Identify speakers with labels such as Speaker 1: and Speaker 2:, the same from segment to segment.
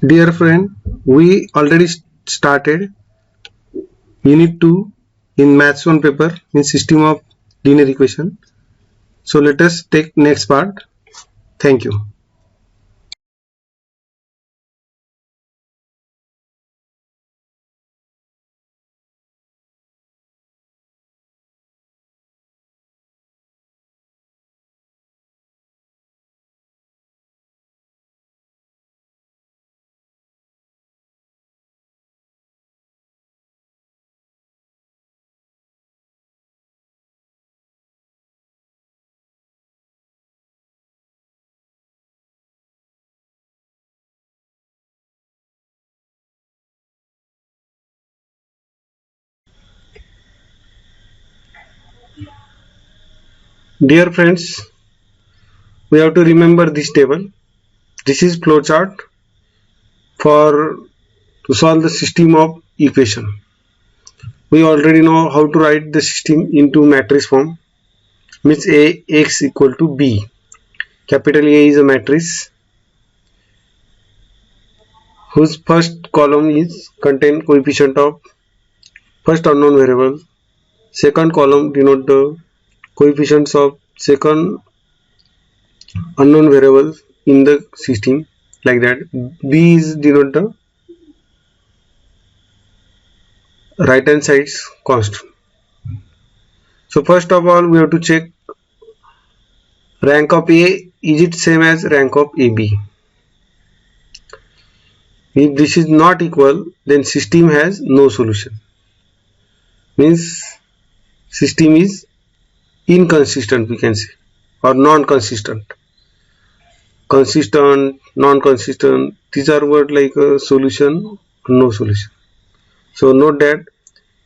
Speaker 1: Dear friend, we already started Unit 2 in Maths 1 paper in System of Linear Equation. So let us take next part. Thank you. Dear friends, we have to remember this table. This is flowchart for to solve the system of equation. We already know how to write the system into matrix form. Means Ax equal to B. Capital A is a matrix whose first column is contain coefficient of first unknown variable. Second column denote the coefficients of second unknown variable in the system, like that. B is denote the right hand side's constant. So first of all we have to check rank of A, is it same as rank of AB? If this is not equal, then system has no solution. Means system is inconsistent, we can say, or non-consistent. Consistent, non-consistent, these are words like a solution, no solution. So note that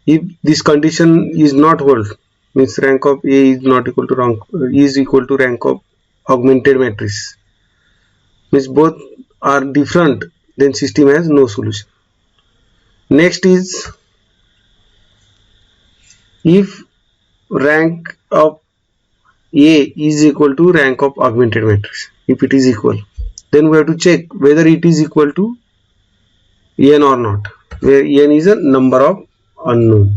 Speaker 1: if this condition is not hold, means rank of A is not equal to rank of augmented matrix, means both are different, then system has no solution. Next is if rank of A is equal to rank of augmented matrix. If it is equal, then we have to check whether it is equal to n or not, where n is a number of unknown.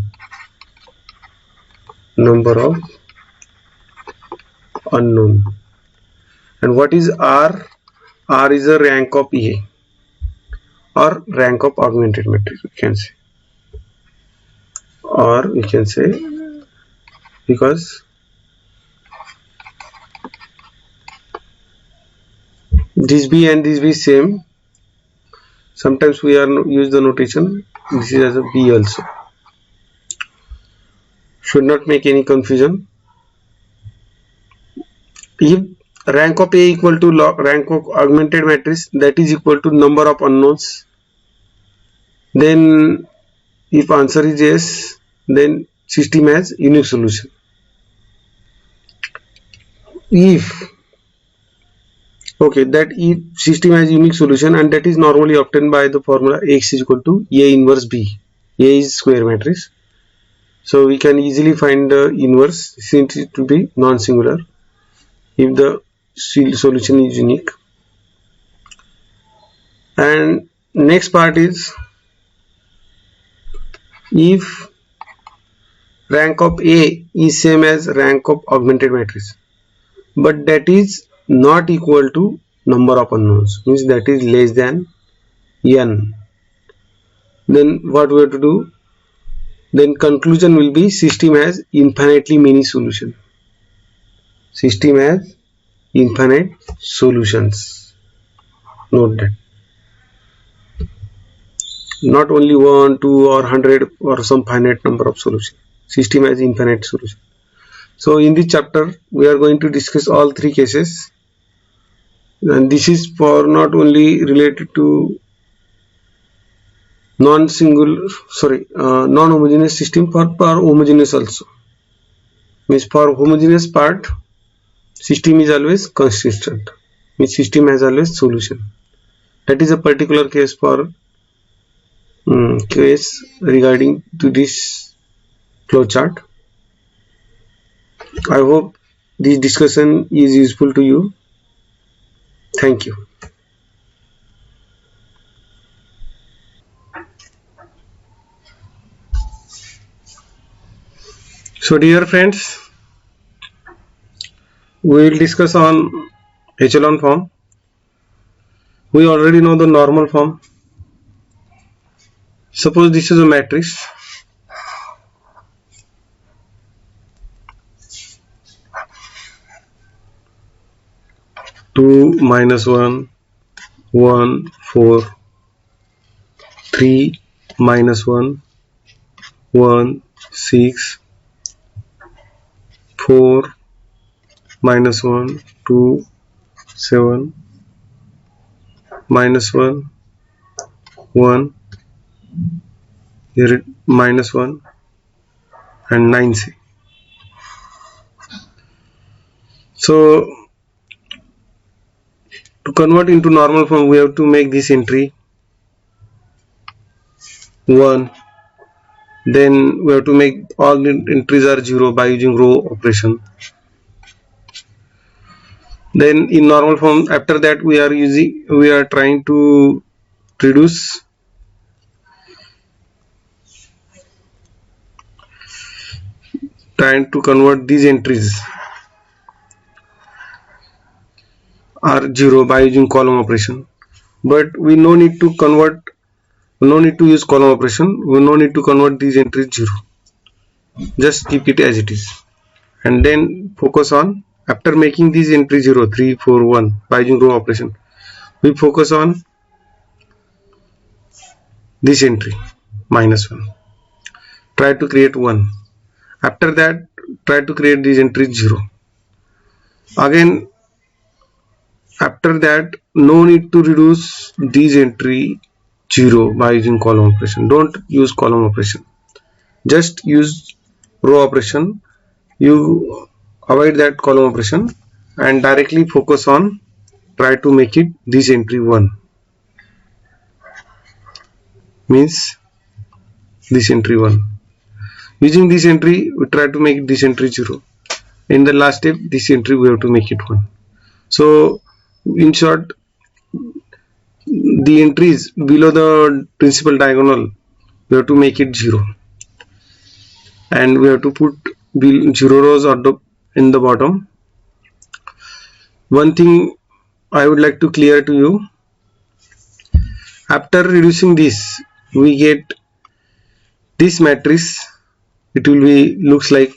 Speaker 1: And what is R? R is a rank of A or rank of augmented matrix, we can say, or we can say, because this B and this B same, sometimes we are use the notation this is as a B also. Should not make any confusion. If rank of A equal to rank of augmented matrix, that is equal to number of unknowns, then if answer is yes, then system has unique solution. If system has unique solution, and that is normally obtained by the formula X is equal to A inverse B. A is square matrix, so we can easily find the inverse since it will be non-singular if the solution is unique. And next part is if rank of A is same as rank of augmented matrix, but that is not equal to number of unknowns, means that is less than n, then what we have to do? Then conclusion will be system has infinitely many solutions. System has infinite solutions. Note that. Not only 1, 2 or 100 or some finite number of solutions. System has infinite solutions. So in this chapter we are going to discuss all three cases, and this is for not only related to non-homogeneous system, for homogeneous also. Means for homogeneous part system is always consistent, means system has always solution. That is a particular case for case regarding to this flowchart. I hope this discussion is useful to you. Thank you. So dear friends, we will discuss on echelon form. We already know the normal form. Suppose this is a matrix. Two, minus one, 4, 3, minus 1, 6, 4, minus 1, 2, 7, minus 1, 1, here minus 1 and 9c. So to convert into normal form, we have to make this entry 1. Then we have to make all the entries are 0 by using row operation. Then in normal form, after that we are trying to reduce trying to convert these entries are 0 by using column operation, but we no need to use column operation. We no need to convert these entries 0. Just keep it as it is, and then focus on, after making these entries 0, 3, 4, 1 by using row operation, we focus on this entry minus 1. Try to create 1. After that, try to create these entries 0. Again, after that, no need to reduce these entry 0 by using column operation. Don't use column operation. Just use row operation. You avoid that column operation and directly focus on, try to make it this entry 1. Means this entry 1. Using this entry, we try to make this entry 0. In the last step, this entry we have to make it 1. So in short, the entries below the principal diagonal, we have to make it 0, and we have to put 0 rows in the bottom. One thing I would like to clear to you, after reducing this, we get this matrix. It will be looks like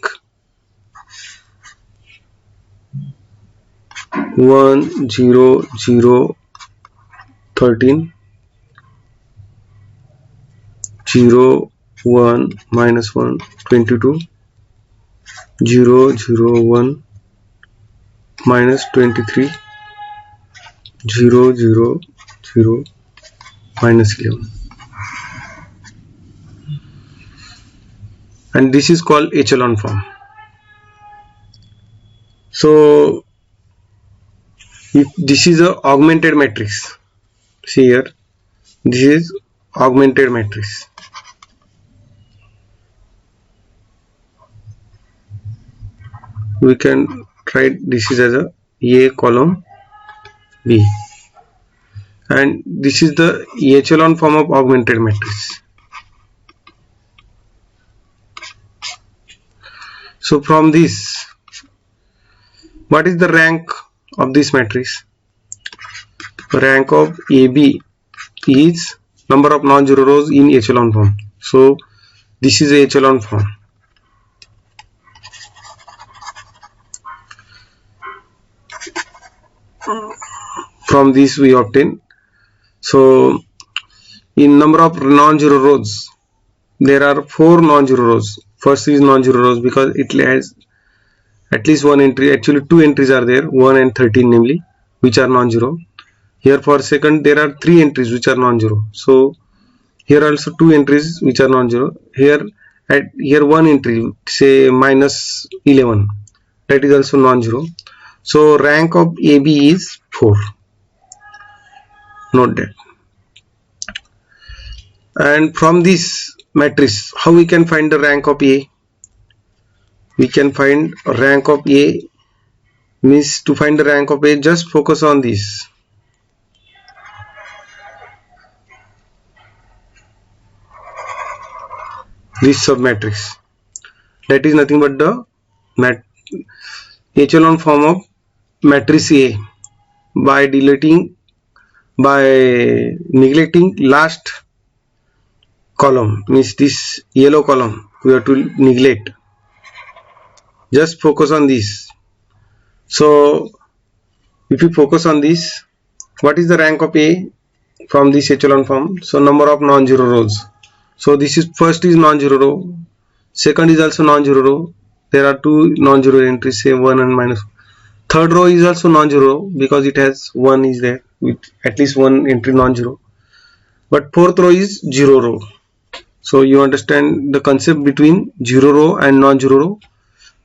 Speaker 1: 1, 0, 0, 13, 0, 1, minus 1, 22, 0, 0, 1, minus 23, 0, 0, 0, minus 11. And this is called echelon form. So if this is a augmented matrix, see here, this is augmented matrix. We can write this is as a column B, and this is the echelon form of augmented matrix. So from this, what is the rank of this matrix? Rank of AB is number of non-zero rows in echelon form. So this is a echelon form. From this we obtain. So in number of non-zero rows, there are 4 non-zero rows. First is non-zero rows because it has at least one entry. Actually 2 entries are there, 1 and 13 namely, which are non-zero. Here for second there are 3 entries which are non-zero. So here also 2 entries which are non-zero. Here one entry, say minus 11, that is also non-zero. So rank of AB is 4. Note that. And from this matrix, how we can find the rank of A? We can find rank of A means, to find the rank of A, just focus on this. This submatrix. that is nothing but the echelon form of matrix A. By neglecting last column, means this yellow column we have to neglect, just focus on this. So if you focus on this, what is the rank of A from this echelon form? So number of non-zero rows. So this is first is non-zero row, second is also non-zero row, there are two non-zero entries, say 1 and minus. Third row is also non-zero because it has 1 is there with at least one entry non-zero, but fourth row is zero row. So you understand the concept between zero row and non-zero row.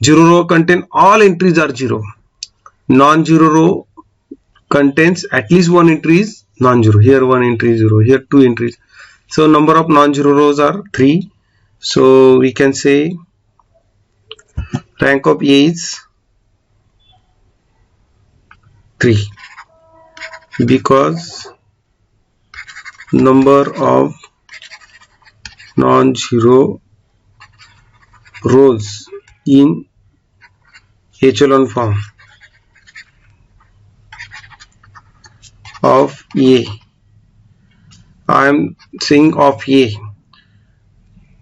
Speaker 1: Zero row contain all entries are zero, non-zero row contains at least one entry is non-zero. Here one entry is zero, here two entries. So number of non-zero rows are 3. So we can say rank of A is 3 because number of non-zero rows in echelon form of A, I am saying of A,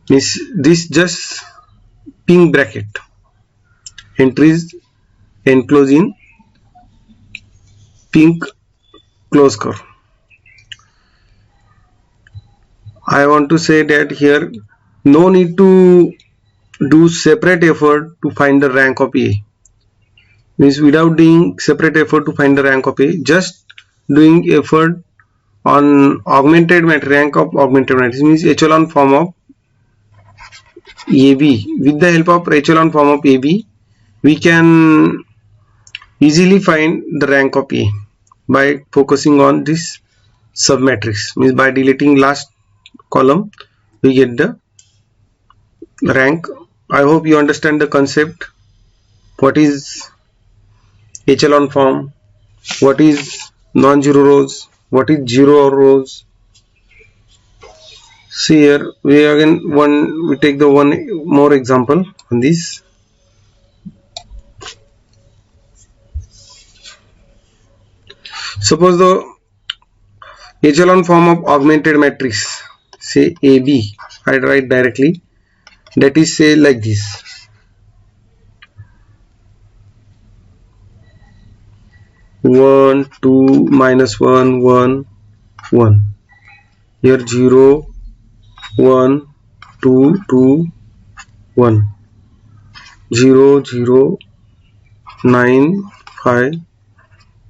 Speaker 1: means this just pink bracket, entries enclosed in pink close curve. I want to say that here no need to do separate effort to find the rank of A, means without doing separate effort to find the rank of A, just doing effort on augmented matrix, rank of augmented matrix, means echelon form of AB. With the help of echelon form of AB, we can easily find the rank of A by focusing on this submatrix, means by deleting last column we get the rank. I hope you understand the concept. What is echelon form, what is non-zero rows, what is zero rows. See here we take the one more example on this. Suppose the echelon form of augmented matrix, say AB, I write directly, that is say like this. One, two, minus one, one, one. Here 0, 1, 2, 2, 1. 0, 0, 9, 5,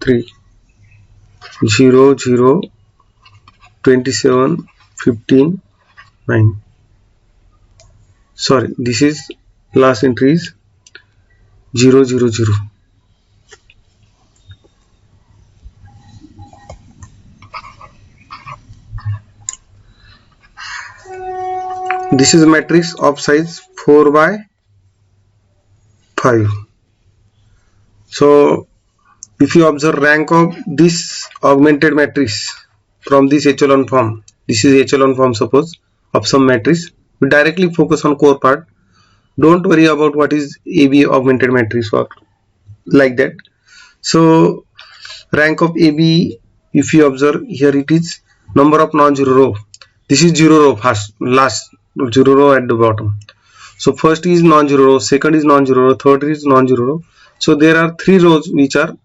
Speaker 1: 3. 0, 0, 27, 15, 9. Sorry, this is last entry is 0, 0, 0. This is a matrix of size 4 by 5. So if you observe rank of this augmented matrix from this echelon form, this is echelon form suppose of some matrix, we directly focus on core part. Don't worry about what is AB augmented matrix or like that. So rank of AB, if you observe here, it is number of non-zero row. This is zero row first, last zero row at the bottom. So first is non-zero row, second is non-zero row, third is non-zero row. So there are 3 rows which are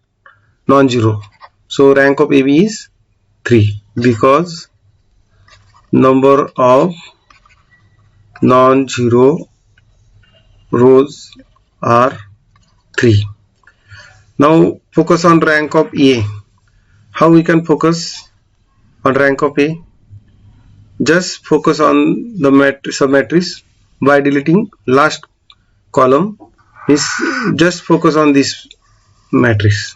Speaker 1: non-zero. So rank of AB is 3 because number of non-zero rows are 3. Now focus on rank of A. How we can focus on rank of A? Just focus on the submatrix by deleting last column. Is just focus on this matrix.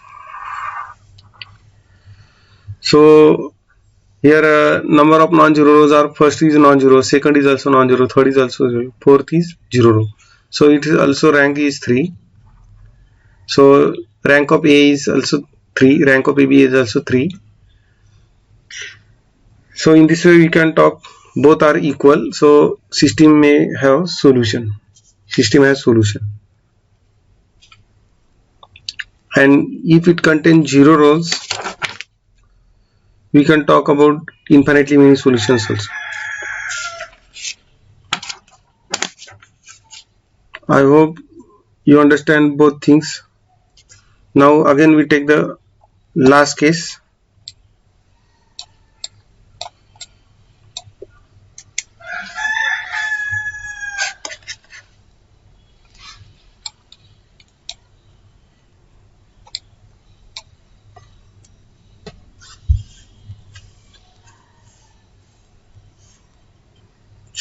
Speaker 1: So here number of non-zero rows are, first is non-zero, second is also non-zero, third is also zero, fourth is zero row. So it is also rank is 3. So rank of A is also 3, rank of AB is also 3. So in this way we can talk both are equal, so system may have solution. system has solution. And if it contains 0 rows, we can talk about infinitely many solutions also. I hope you understand both things. Now again we take the last case.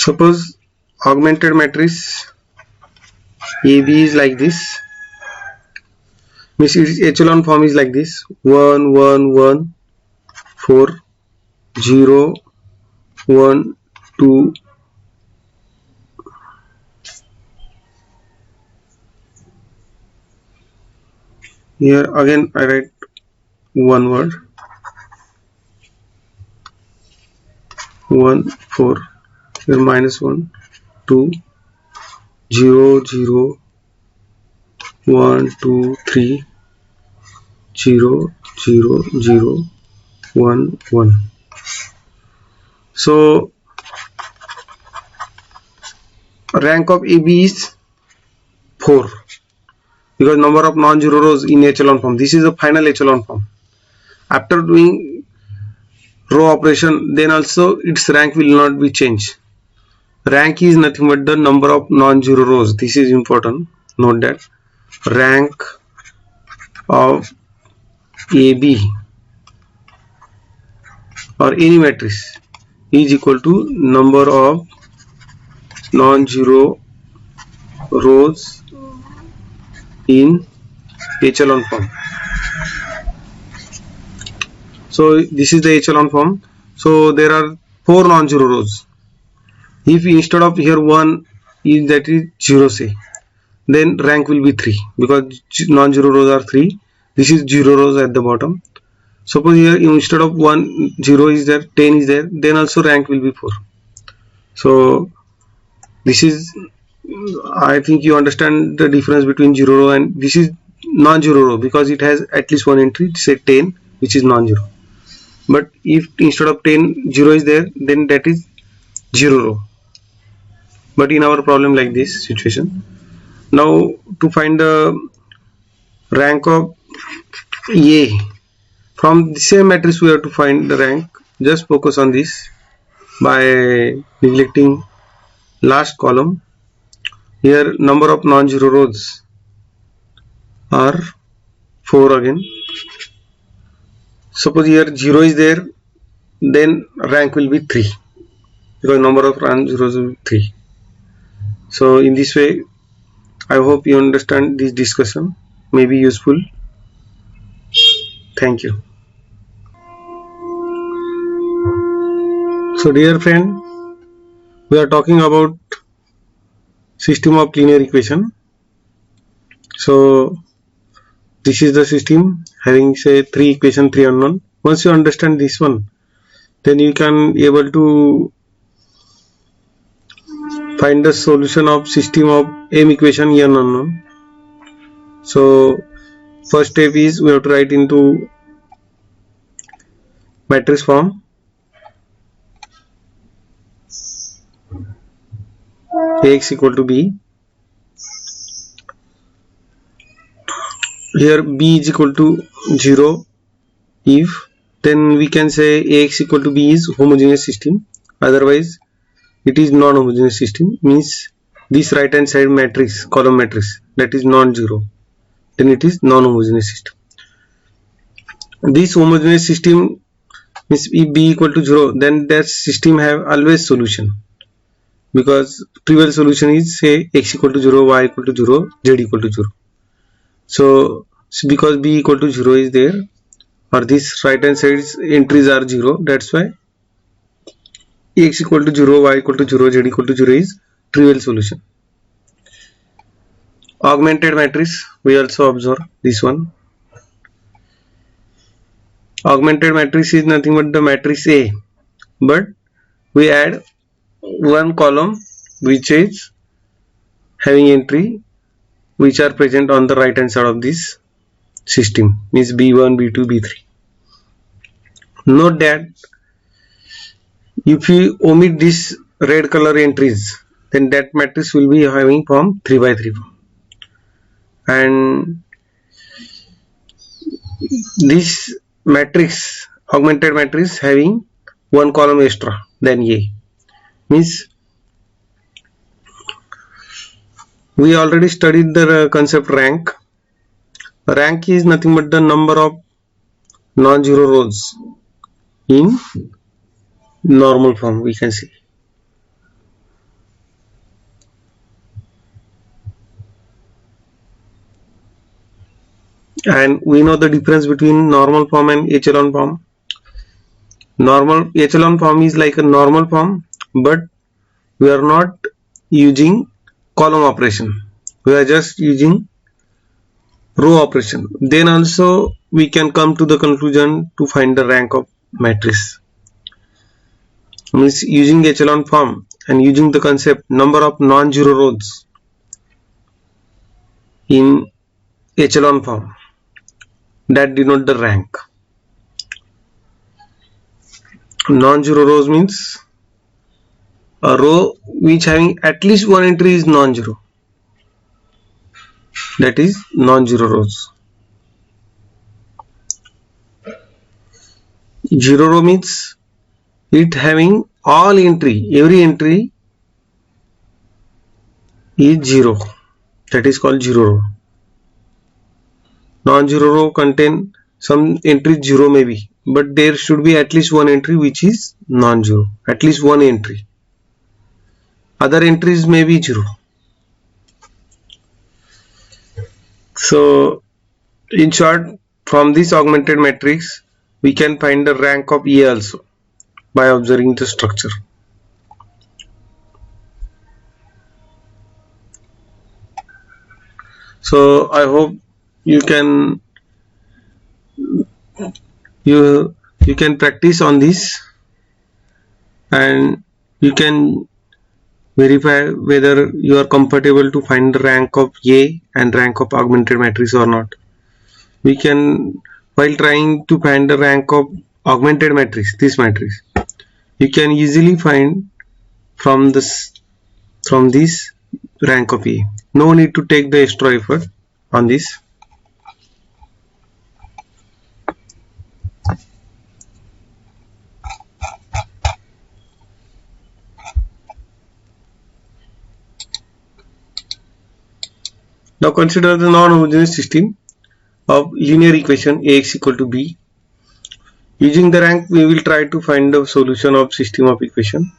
Speaker 1: Suppose augmented matrix AB is like this, means its echelon form is like this: 1 1 1 4 0 1 2 . Here again I write one word: 1 4. Here -1 2 0 0 1 2 3 0 0 0 1 1. So rank of AB is 4 because number of non-zero rows in echelon form. This is the final echelon form. After doing row operation, then also its rank will not be changed. Rank is nothing but the number of non-zero rows. This is important. Note that rank of AB or any matrix is equal to number of non-zero rows in echelon form. So this is the echelon form. So there are 4 non-zero rows. If instead of here 1 is that is 0, say, then rank will be 3 because non-zero rows are 3. This is 0 rows at the bottom. Suppose here instead of 1 0 is there, 10 is there, then also rank will be 4. So this is, I think you understand the difference between 0 row and this is non-zero row because it has at least one entry, say 10, which is non-zero. But if instead of 10 0 is there, then that is 0 row. But in our problem like this situation, now to find the rank of A from the same matrix, we have to find the rank. Just focus on this by neglecting last column. Here number of non-zero rows are 4 again. Suppose here 0 is there, then rank will be 3 because number of non-zeros will be 3. So in this way, I hope you understand this discussion may be useful. Thank you. So dear friend, we are talking about system of linear equation. So this is the system having say 3 equation, 3 unknown. Once you understand this one, then you can able to find the solution of system of m equation n unknown. So first step is we have to write into matrix form. Ax equal to b. Here b is equal to 0 if, then we can say Ax equal to b is homogeneous system. Otherwise it is non-homogeneous system, means this right hand side matrix, column matrix, that is non-zero, then it is non-homogeneous system. This homogeneous system means if b equal to 0, then that system have always solution because trivial solution is say x equal to 0, y equal to 0, z equal to 0. So because b equal to 0 is there, or this right hand side entries are 0, that's why x equal to 0, y equal to 0, z equal to 0 is trivial solution. Augmented matrix, we also observe this one. Augmented matrix is nothing but the matrix A, but we add one column which is having entry which are present on the right hand side of this system, means B1, B2, B3. Note that if you omit these red color entries, then that matrix will be having form 3 by 3 form, and this matrix, augmented matrix, having one column extra than A, means we already studied the concept rank. Rank is nothing but the number of non-zero rows in normal form, we can see. And we know the difference between normal form and echelon form. Normal echelon form is like a normal form, but we are not using column operation, we are just using row operation. Then also we can come to the conclusion to find the rank of matrix, means using echelon form and using the concept number of non-zero rows in echelon form, that denote the rank. Non-zero rows means a row which having at least one entry is non-zero, that is non-zero rows. Zero row means it having all entry, every entry is zero, that is called zero row. Non-zero row contain some entry zero maybe, but there should be at least one entry which is non-zero, at least one entry. Other entries may be zero. So in short, from this augmented matrix we can find the rank of A also by observing the structure. So I hope you can practice on this, and you can verify whether you are comfortable to find the rank of A and rank of augmented matrix or not. We can, while trying to find the rank of augmented matrix, this matrix, you can easily find from this rank of A. No need to take the extra effort on this. Now consider the non-homogeneous system of linear equation Ax equal to B. Using the rank, we will try to find the solution of system of equation.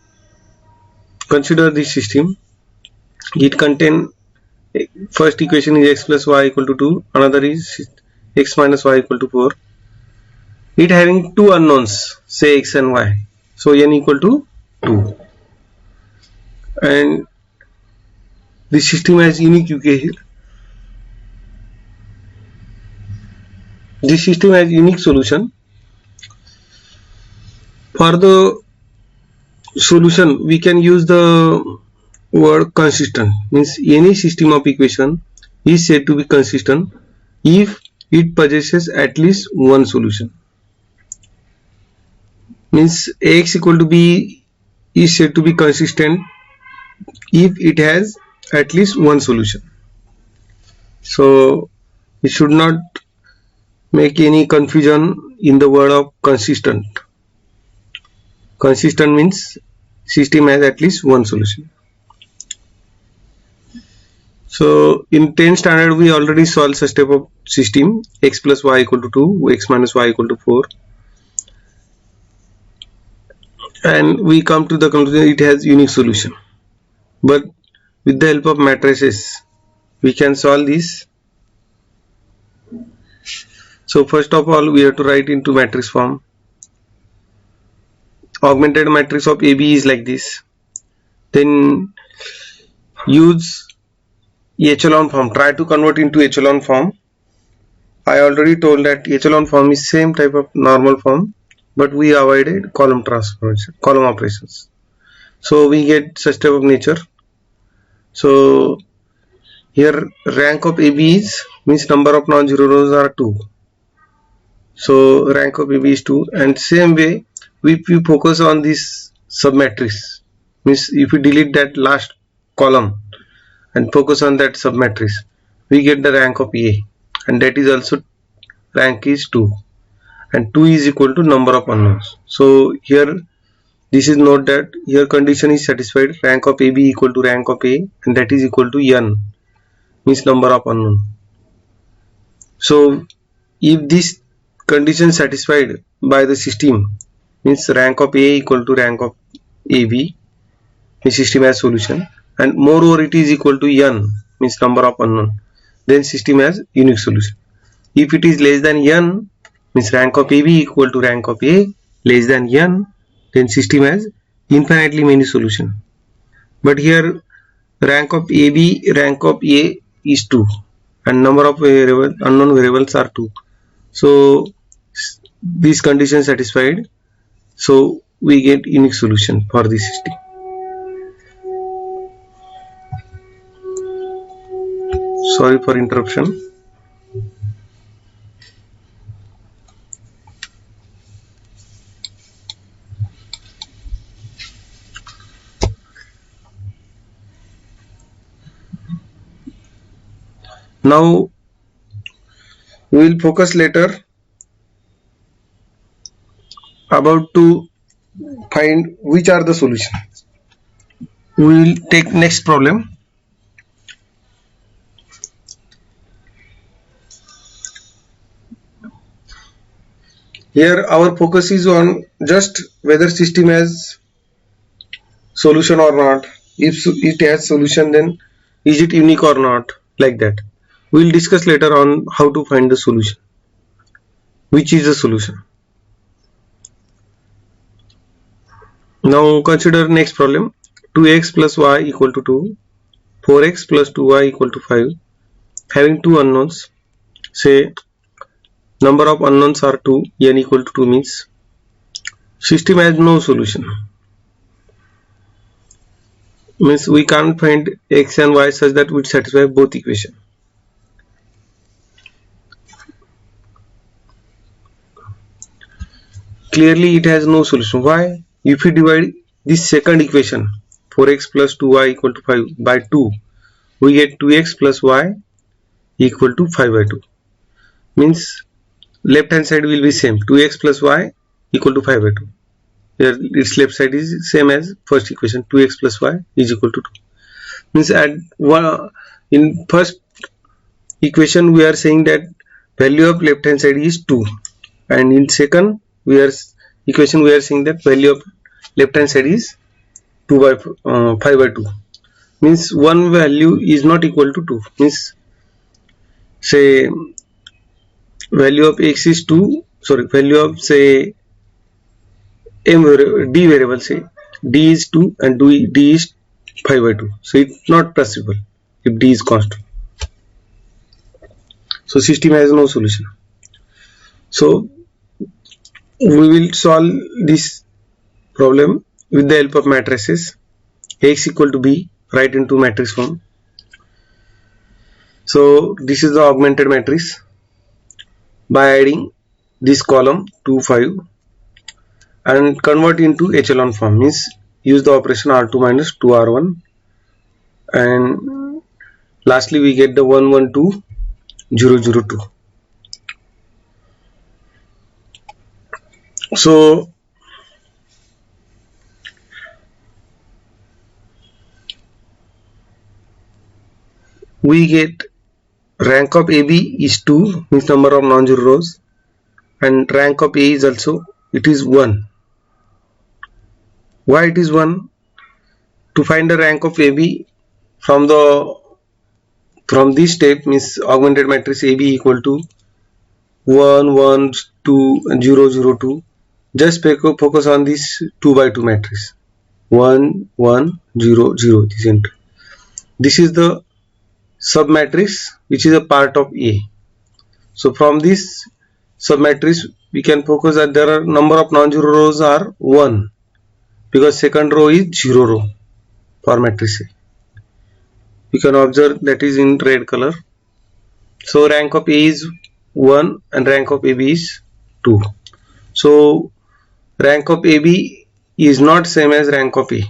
Speaker 1: Consider this system. It contains, first equation is x plus y equal to 2, another is x minus y equal to 4. It having two unknowns, say x and y, so n equal to 2, and this system has unique UK here. This system has unique solution. For the solution, we can use the word consistent, means any system of equation is said to be consistent if it possesses at least one solution. Means Ax equal to B is said to be consistent if it has at least one solution. So we should not make any confusion in the word of consistent. Consistent means system has at least one solution. So in 10th standard we already solved such type of system, x plus y equal to 2, x minus y equal to 4, and we come to the conclusion it has unique solution. But with the help of matrices we can solve this. So first of all we have to write into matrix form. Augmented matrix of AB is like this. Then use echelon form, try to convert into echelon form. I already told that echelon form is same type of normal form, but we avoided column transformation, column operations. So we get such type of nature. So Here rank of AB is means number of non-zero rows are 2. So rank of AB is 2, and same way if we focus on this submatrix, means if we delete that last column and focus on that submatrix, we get the rank of A, and that is also rank is 2, and 2 is equal to number of unknowns. So here this is note that here condition is satisfied, rank of AB equal to rank of A, and that is equal to n, means number of unknown. So if this condition satisfied by the system, means rank of A equal to rank of AB, the system has solution, and moreover it is equal to n, means number of unknown, then system has unique solution. If it is less than n, means rank of AB equal to rank of A less than n, then system has infinitely many solution. But here rank of AB, rank of A is 2, and number of unknown variables are 2. So this condition satisfied, so we get unique solution for this system. Sorry for interruption. Now we will focus later about to find which are the solutions. We will take next problem. Here our focus is on just whether system has solution or not. If it has solution, then is it unique or not, like that. We will discuss later on how to find the solution. Which is the solution? Now consider next problem. 2x plus y equal to 2, 4x plus 2y equal to 5. Having two unknowns, say number of unknowns are 2, n equal to 2 means system has no solution. Means we can't find x and y such that would satisfy both equations. Clearly it has no solution. Why? If we divide this second equation 4x plus 2y equal to 5 by 2, we get 2x plus y equal to 5 by 2. Means left hand side will be same, 2x plus y equal to 5 by 2. Here its left side is same as first equation, 2x plus y is equal to 2. Means at one, in first equation we are saying that value of left hand side is 2, and in second equation we are saying that value of left hand side is 5 by 2. Means one value is not equal to 2. Means say value of x is 2, sorry, value of say d variable, say d is 2 and d is 5 by 2. So it's not possible if d is constant. So system has no solution. So we will solve this problem with the help of matrices. X equal to b, write into matrix form. So this is the augmented matrix. By adding this column 2, 5 and convert into echelon form, means use the operation R2 minus 2R1, and lastly we get the 1, 1, 2, 0, 0, 2. So we get rank of AB is 2, means number of non-zero rows, and rank of A is also, it is 1. Why it is 1? To find the rank of AB from this step, means augmented matrix AB equal to 1, 1, 2 and 0, 0, 2. Just focus on this 2 by 2 matrix. 1, 1, 0, 0. This is the submatrix which is a part of A. So from this submatrix we can focus that there are number of non-zero rows are 1, because second row is 0 row for matrix A. you can observe that is in red color. So rank of A is 1 and rank of AB is 2. So rank of AB is not same as rank of A.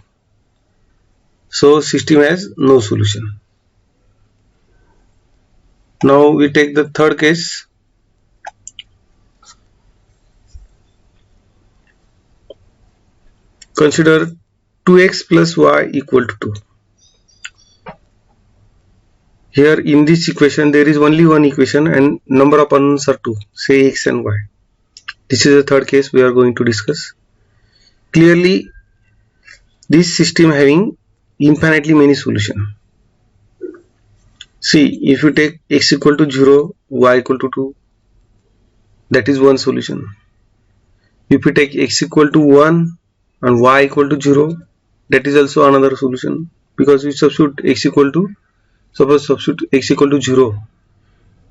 Speaker 1: So system has no solution. Now we take the third case. Consider 2x plus y equal to 2. Here in this equation there is only one equation and number of unknowns are 2, say x and y. This is the third case we are going to discuss. Clearly this system having infinitely many solutions. See, if you take x equal to 0, y equal to 2, that is one solution. If you take x equal to 1 and y equal to 0, that is also another solution, because we substitute x equal to, suppose substitute x equal to 0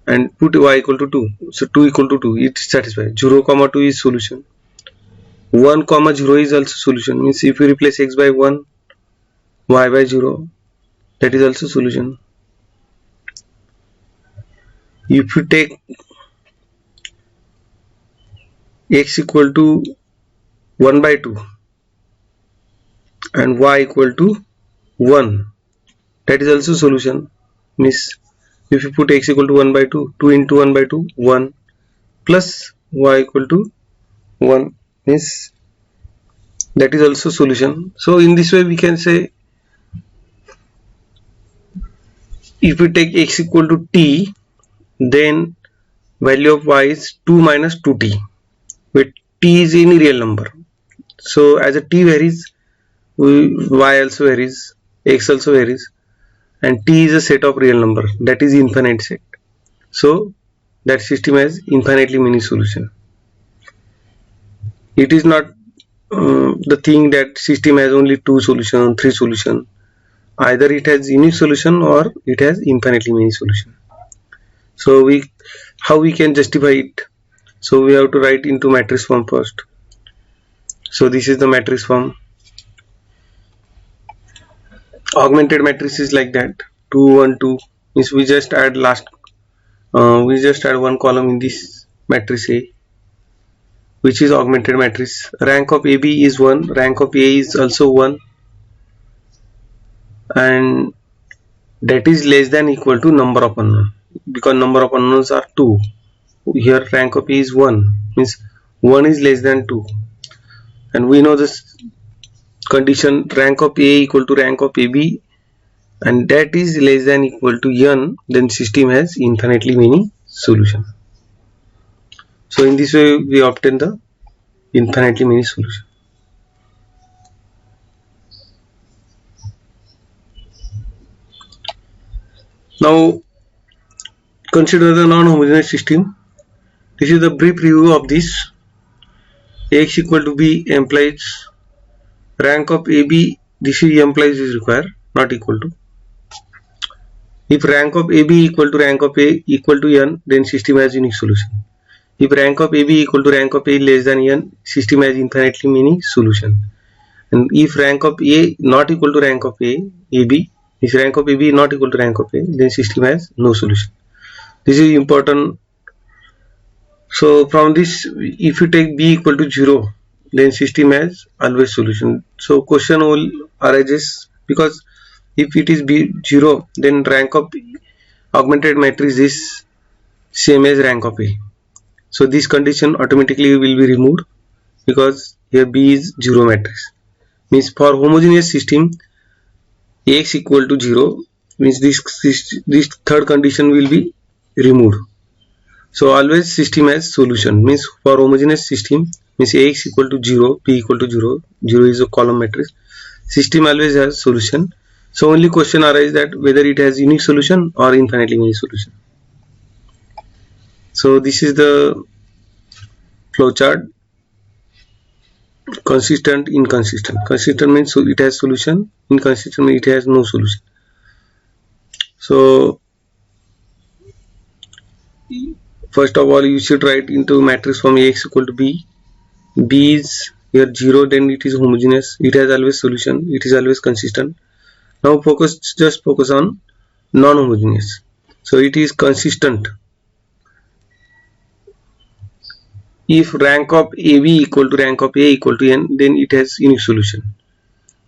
Speaker 1: and put y equal to 2, so 2 equal to 2, it satisfies. 0 comma 2 is solution. 1 comma 0 is also solution, means if you replace x by 1, y by 0, that is also solution. If you take x equal to 1 by 2 and y equal to 1, that is also solution, means if you put x equal to 1 by 2, 2 into 1 by 2, 1 plus y equal to 1, means that is also solution. So in this way we can say, if we take x equal to t, then value of y is 2 minus 2t, where t is any real number. So as a t varies, y also varies, x also varies, and t is a set of real number, that is infinite set. So that system has infinitely many solutions. It is not the thing that system has only 2 solutions, 3 solutions. Either it has unique solution or it has infinitely many solutions. So how we can justify it? So we have to write into matrix form first. So this is the matrix form. Augmented matrix is like that, 2 1 2, means we just add one column in this matrix A, which is augmented matrix. Rank of AB is 1, rank of A is also 1, and that is less than equal to number of unknowns, because number of unknowns are 2. Here rank of A is 1, means 1 is less than 2, and we know this condition, rank of A equal to rank of AB, and that is less than equal to n, then system has infinitely many solutions. So in this way we obtain the infinitely many solutions. Now consider the non-homogeneous system. This is the brief review of this. X equal to B implies rank of AB, this is implies is required, not equal to. If rank of AB equal to rank of A equal to n, then system has unique solution. If rank of AB equal to rank of A less than n, system has infinitely many solution. And if rank of A not equal to rank of AB, if rank of AB not equal to rank of A, then system has no solution. This is important. So from this, if you take B equal to 0, then system has always solution. So question will arises, because if it is B 0, then rank of augmented matrix is same as rank of A. So this condition automatically will be removed, because here B is 0 matrix. Means for homogeneous system, X equal to 0, means this third condition will be removed. So always system has solution, means for homogeneous system, means X equal to 0, P equal to 0, 0 is a column matrix, system always has solution. So only question arises that whether it has unique solution or infinitely many solution. So this is the flowchart. Consistent, inconsistent. Consistent means it has solution, inconsistent means it has no solution. So first of all, you should write into matrix form Ax equal to B. B is here 0, then it is homogeneous, it has always solution, it is always consistent. Now just focus on non-homogeneous, so it is consistent. If rank of AB equal to rank of A equal to n, then it has unique solution.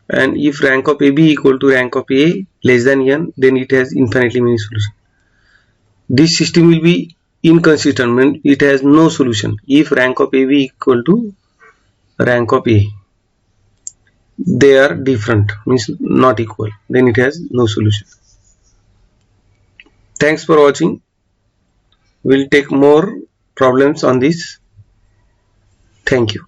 Speaker 1: And if rank of AB equal to rank of A less than n, then it has infinitely many solutions. This system will be inconsistent, means it has no solution. If rank of AB equal to rank of A, they are different, means not equal, then it has no solution. Thanks for watching. We'll take more problems on this. Thank you.